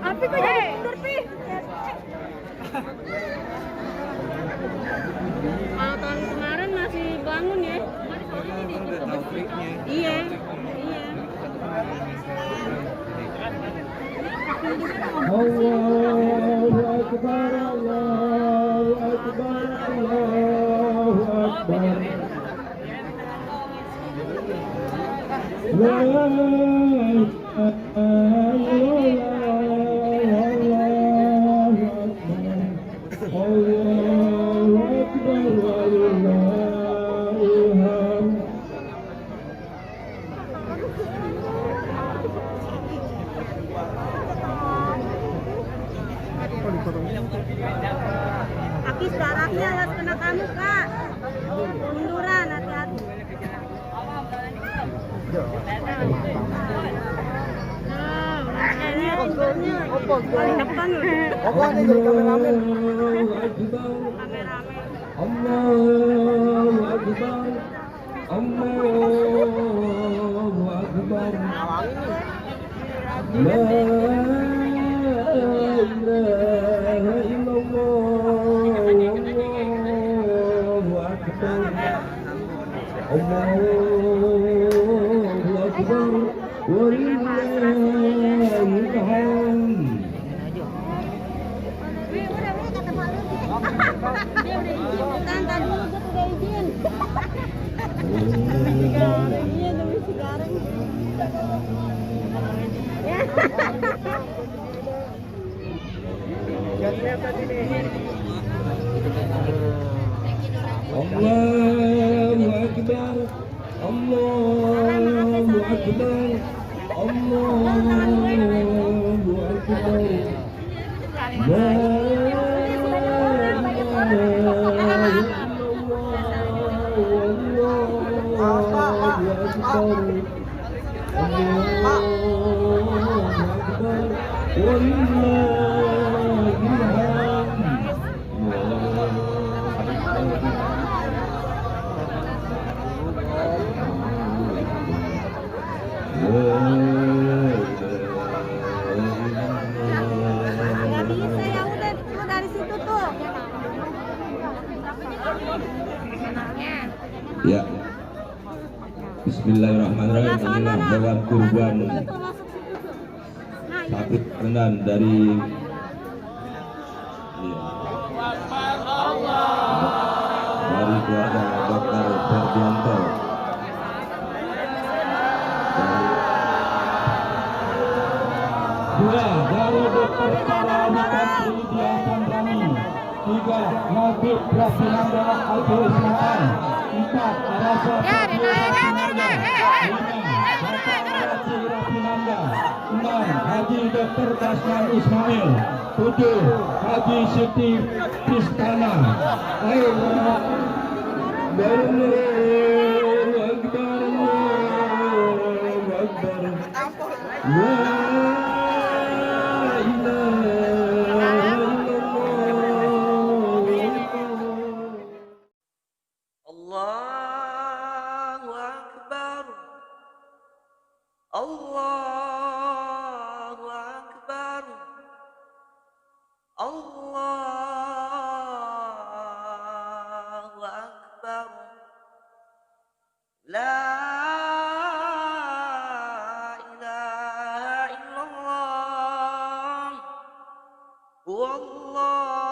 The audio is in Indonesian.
Tapi kok jadi mundur, Pi? bangun ya. Udah tahu triknya. Iya. Allahu Akbar, Allahu Akbar, Allahu Akbar. La Akis darahnya harus kena kamu kak. Munduran hati-hati. Ini mundur paling depan loh. Apa nih jadi kameramen? Allahu Akbar, Allahu Akbar. La ilaha illallah, Allahu Akbar, Allahu Akbar, walillahil hamd. Tante dulu gue udah izin. Iya demi si Gareng. Ya. Allahu Akbar, Allahu Akbar, Allahu Akbar. La ilaha illallah, Allahu Akbar, Allahu Akbar, walillahil hamd. Nggak bisa ya udah lu dari situ tuh. Ya. Bismillahirrahmanirrahim. Inilah hewan kurban sapi rendan dari keluarga Dr. Ferdianto. Dua dari Dr. Parawitan Lydia Sandrani. Tiga Nabil Rafinanda Abdul Ismail. Empat Rasa Rafinanda. Enam Haji Dr. Kasman Ismail. Tujuh Haji Siti Pistana. Ayo Allahu Akbar, Allahu Akbar. La ilaha illallah. Allahu Akbar, Allahu Akbar, Allahu Akbar. La ilaha illallah, wallahu